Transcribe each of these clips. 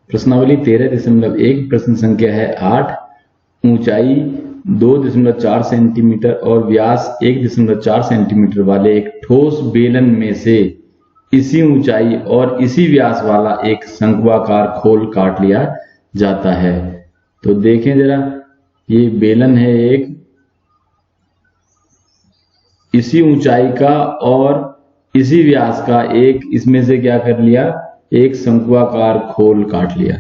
प्रश्नावली 13.1 प्रश्न संख्या है 8। ऊंचाई 2.4 सेंटीमीटर और व्यास 1.4 सेंटीमीटर वाले एक ठोस बेलन में से इसी ऊंचाई और इसी व्यास वाला एक शंक्वाकार खोल काट लिया जाता है। तो देखें जरा, ये बेलन है एक, इसी ऊंचाई का और इसी व्यास का एक, इसमें से क्या कर लिया, एक शंक्वाकार खोल काट लिया।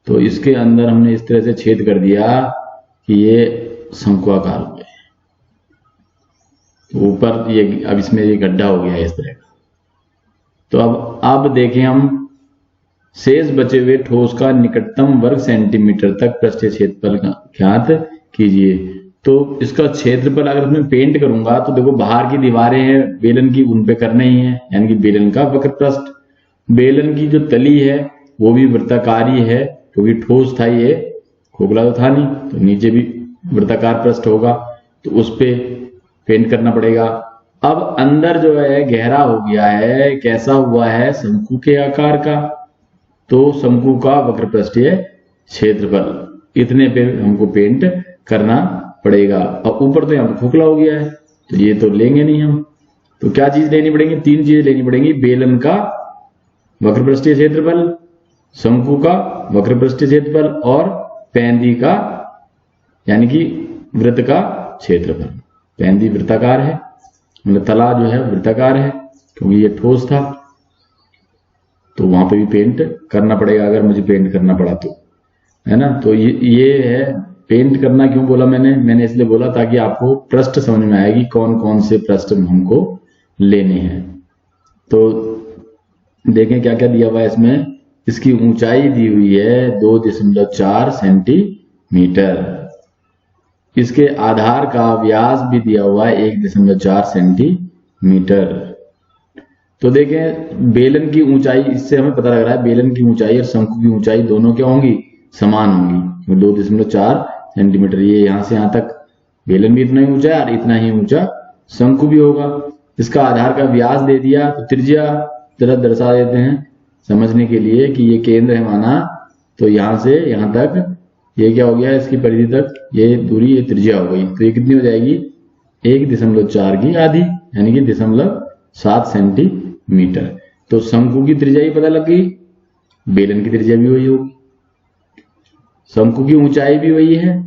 तो इसके अंदर हमने इस तरह से छेद कर दिया कि ये शंक्वाकार हो गया। तो ऊपर ये अब इसमें ये गड्ढा हो गया है इस तरह का। तो अब देखें हम, शेष बचे हुए ठोस का निकटतम वर्ग सेंटीमीटर तक पृष्ठीय क्षेत्रफल ज्ञात कीजिए। तो इसका क्षेत्रफल अगर मैं पेंट करूंगा तो देखो, बाहर की दीवारें हैं बेलन की, उन पे करना ही है, यानी कि बेलन का वक्र पृष्ठ। बेलन की जो तली है वो भी वृत्ताकार ही है, क्योंकि ठोस था ये, खोखला तो था नहीं, तो नीचे भी वृत्ताकार पृष्ठ होगा, तो उस पे पेंट करना पड़ेगा। अब अंदर जो है गहरा हो गया है, कैसा हुआ है, शंकु के आकार का। तो शंकु का वक्र पृष्ठीय क्षेत्रफल, इतने पे हमको पेंट करना पड़ेगा। और ऊपर तो यहाँ खोखला हो गया है, तो ये तो लेंगे नहीं हम। तो क्या चीज लेनी पड़ेगी, 3 चीजें लेनी पड़ेंगी। बेलन का वक्र पृष्ठीय क्षेत्रफल, शंकु का वक्र पृष्ठीय क्षेत्रफल और पैंदी का, यानी कि वृत्त का क्षेत्रफल। पैंदी वृत्ताकार है, मतलब तला जो है वृत्ताकार है, क्योंकि ये ठोस था, तो वहां पे भी पेंट करना पड़ेगा अगर मुझे पेंट करना पड़ा तो, है ना। तो ये है पेंट करना। क्यों बोला मैंने इसलिए बोला ताकि आपको पृष्ठ समझ में आएगी कौन कौन से पृष्ठ हमको लेने हैं। तो देखें क्या क्या दिया हुआ है इसमें। इसकी ऊंचाई दी हुई है 2.4 सेंटीमीटर। इसके आधार का व्यास भी दिया हुआ है 1.4 सेंटीमीटर। तो देखें बेलन की ऊंचाई, इससे हमें पता लग रहा है बेलन की ऊंचाई और शंकु की ऊंचाई दोनों क्या होंगी, समान होंगी। 2.4 सेंटीमीटर, ये यहां से यहां तक बेलन भी इतना ही ऊंचा है और इतना ही ऊंचा शंकु भी होगा। इसका आधार का व्यास दे दिया, तो त्रिज्या जरा दर्शा देते हैं समझने के लिए कि ये केंद्र है माना, तो यहां से यहां तक ये क्या हो गया, इसकी परिधि तक ये दूरी, ये त्रिज्या हो गई। तो ये कितनी हो जाएगी, 1.4 की आधी, यानी कि 0.7 सेंटीमीटर। तो शंकु की त्रिज्या ही पता लग गई, बेलन की त्रिज्या भी वही होगी, शंकु की ऊंचाई भी वही है,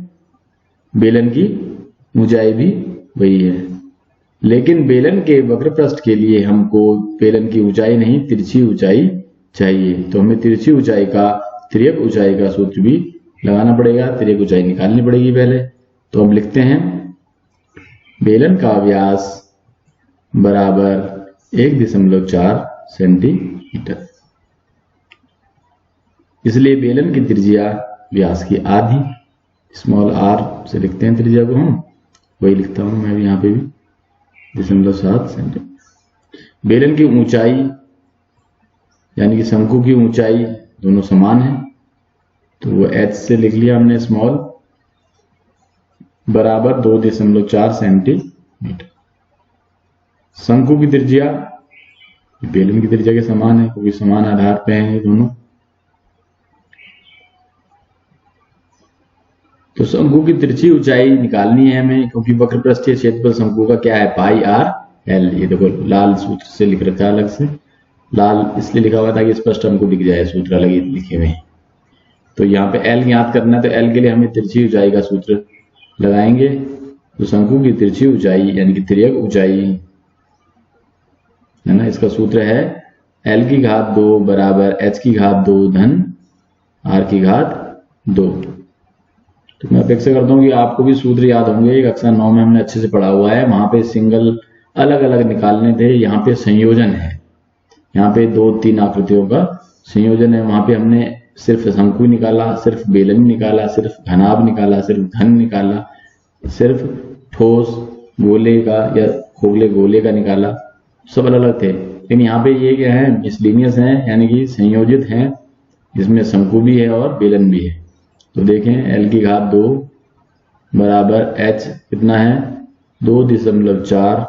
बेलन की ऊंचाई भी वही है। लेकिन बेलन के वक्र पृष्ठ के लिए हमको बेलन की ऊंचाई नहीं, तिरछी ऊंचाई चाहिए। तो हमें तिरछी ऊंचाई का, तिर्यक ऊंचाई का सूत्र भी लगाना पड़ेगा, तिर्यक ऊंचाई निकालनी पड़ेगी पहले। तो हम लिखते हैं बेलन का व्यास बराबर 1.4 सेंटीमीटर। इसलिए बेलन की त्रिज्या व्यास की आधी, स्मॉल आर से लिखते हैं त्रिज्या को हम, वही लिखता हूं मैं भी यहाँ पे भी 0.7 सेंटीमीटर। बेलन की ऊंचाई यानी कि शंकु की ऊंचाई दोनों समान है, तो वो h से लिख लिया हमने स्मॉल, बराबर 2.4 सेंटीमीटर। शंकु की त्रिज्या बेलन की त्रिज्या के समान है, क्योंकि समान आधार पे हैं दोनों। तो शंकु की तिरछी ऊंचाई निकालनी है हमें, क्योंकि वक्र पृष्ठीय क्षेत्रफल शंकु का क्या है, पाई आर एल। ये देखो लाल सूत्र से लिख रखा है, अलग से लाल इसलिए लिखा हुआ था कि स्पष्ट हमको दिख जाए, सूत्र अलग ही लिखे हुए हैं। तो यहाँ पे एल ज्ञात करना है, तो एल के लिए हमें तिरछी ऊंचाई का सूत्र लगाएंगे। तो शंकु की तिरछी ऊंचाई यानी कि तिर्यक ऊंचाई है ना, इसका सूत्र है एल की घात 2 बराबर एच की घात 2 धन आर की घात 2। तो मैं अपेक्षा करता हूँ कि आपको भी सूत्र याद होंगे, कक्षा 9 में हमने अच्छे से पढ़ा हुआ है। वहां पे सिंगल अलग अलग निकालने थे, यहाँ पे संयोजन है, यहाँ पे 2-3 आकृतियों का संयोजन है। वहां पे हमने सिर्फ शंकु निकाला, सिर्फ बेलन निकाला, सिर्फ घनाभ निकाला, सिर्फ घन निकाला, सिर्फ ठोस गोले का या खोखले गोले का निकाला, सब अलग अलग थे। लेकिन यहाँ पे ये क्या है, मिसलिनियस है, यानी कि संयोजित है, जिसमें शंकु भी है और बेलन भी है। तो देखें एल की घात 2 बराबर एच कितना है 2.4,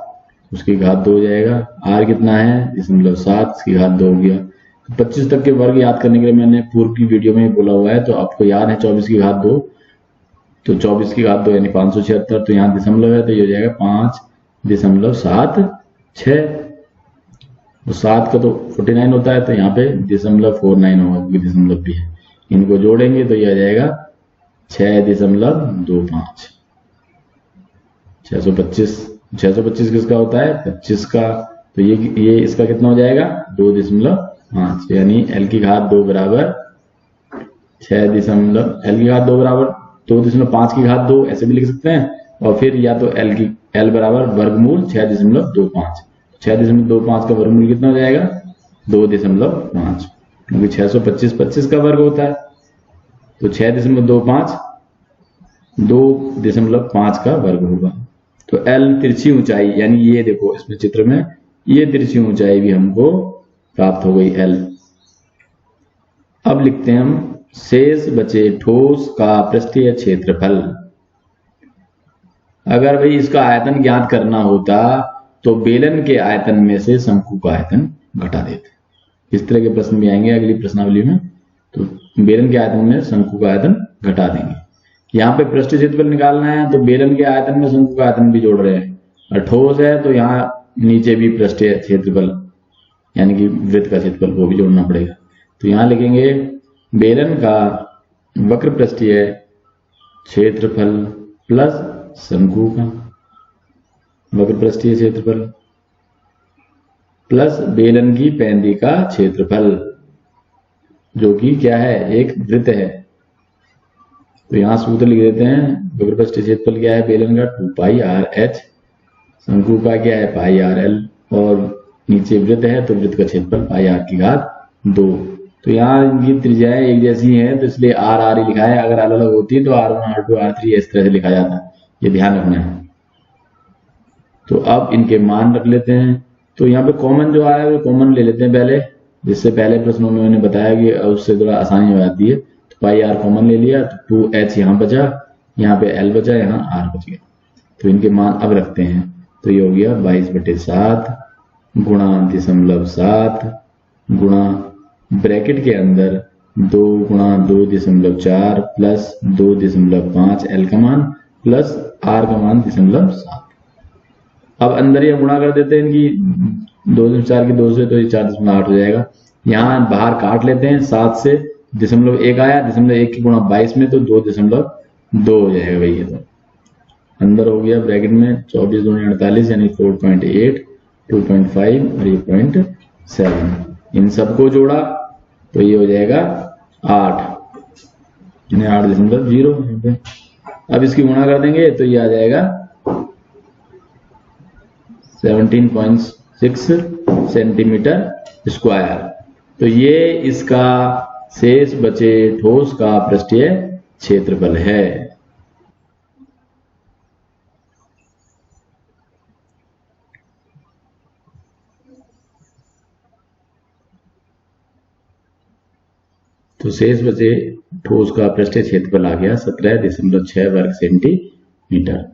उसकी घात 2 हो जाएगा। आर कितना है 0.7, इसकी घात 2 हो गया। 25 तक के वर्ग याद करने के लिए मैंने पूर्व की वीडियो में बोला हुआ है, तो आपको याद है 24 की घात 2, तो 24 की घात 2 यानी 576, तो यहाँ दशमलव है तो ये हो जाएगा 5.76, तो 7 का तो 49 होता है, तो यहाँ पे 0.49 होगा क्योंकि दशमलव भी है। इनको जोड़ेंगे तो ये आ जाएगा 6.25। 625 किसका होता है? 25 का, तो ये इसका कितना हो जाएगा? 2.5, यानी L की घात 2 बराबर 6 दशमलव, L की घात 2 बराबर 2.5 की घात 2 ऐसे भी लिख सकते हैं, और फिर या तो L बराबर वर्गमूल 6.25। 6.25 का वर्गमूल कितना हो जाएगा? 2.5, क्योंकि 625 25 का वर्ग होता है, तो 6.25 2.5 का वर्ग होगा। तो L तिरछी ऊंचाई, यानी ये देखो इसमें चित्र में ये तिरछी ऊंचाई भी हमको प्राप्त हो गई L। अब लिखते हैं हम शेष बचे ठोस का पृष्ठीय क्षेत्रफल। अगर भाई इसका आयतन ज्ञात करना होता तो बेलन के आयतन में से शंकु का आयतन घटा देते। इस तरह के प्रश्न भी आएंगे अगली प्रश्नावली में, तो बेलन के आयतन में शंकु का आयतन घटा देंगे। यहाँ पे पृष्ठीय क्षेत्रफल निकालना है तो बेलन के आयतन में शंकु का आयतन भी जोड़ रहे हैं, और ठोस है तो यहाँ नीचे भी पृष्ठीय क्षेत्रफल यानी कि वृत्त का क्षेत्रफल वो भी जोड़ना पड़ेगा। तो यहाँ लिखेंगे बेलन का वक्र पृष्ठीय क्षेत्रफल प्लस शंकु का वक्र पृष्ठीय क्षेत्रफल प्लस बेलन की पैंदी का क्षेत्रफल, जो कि क्या है? एक वृत्त है। तो यहां सूत्र लिख देते हैं, वक्र पृष्ठीय क्षेत्रफल क्या है बेलन का? 2πr/h, शंकु का क्या है? πr/l, और नीचे वृत्त है तो वृत्त का क्षेत्रफल πr/2। तो यहाँ इनकी त्रिज्याएं एक जैसी हैं तो इसलिए r ही लिखा है, अगर अलग अलग होती तो r1 r2 r3 इस तरह से लिखा जाता, ये ध्यान रखना है। तो अब इनके मान रख लेते हैं, तो यहाँ पे कॉमन जो आया है वो कॉमन ले लेते हैं पहले, जिससे पहले प्रश्नों में मैंने बताया कि उससे थोड़ा आसानी हो जाती है। तो πr कॉमन ले लिया तो 2h यहाँ बचा, यहाँ पे l बचा, यहाँ r बच गया। तो इनके मान अब रखते हैं, तो ये हो गया 22/7 गुणा 0.7 गुणा ब्रैकेट के अंदर 2 गुणा 2.4 प्लस 2.5 L का मान प्लस R का मान 0.7। अब अंदर ये गुणा कर देते हैं इनकी 2.4 की 2 से, तो ये 4.8 हो जाएगा। यहाँ बाहर काट लेते हैं, 7 से 0.1 आया, 0.1 की गुणा 22 में तो 2.2 हो जाएगा भैया। तो अंदर हो गया ब्रैकेट में 24 दूनी 48 यानी 4.8, 2.5 और ये 0.7। इन सबको जोड़ा तो ये हो जाएगा 8, यानी 8.0। अब इसकी गुणा कर देंगे तो ये आ जाएगा 17.6 सेंटीमीटर स्क्वायर। तो ये इसका शेष बचे ठोस का पृष्ठीय क्षेत्रफल है। तो शेष बचे ठोस का पृष्ठीय क्षेत्रफल आ गया 17.6 वर्ग सेंटीमीटर।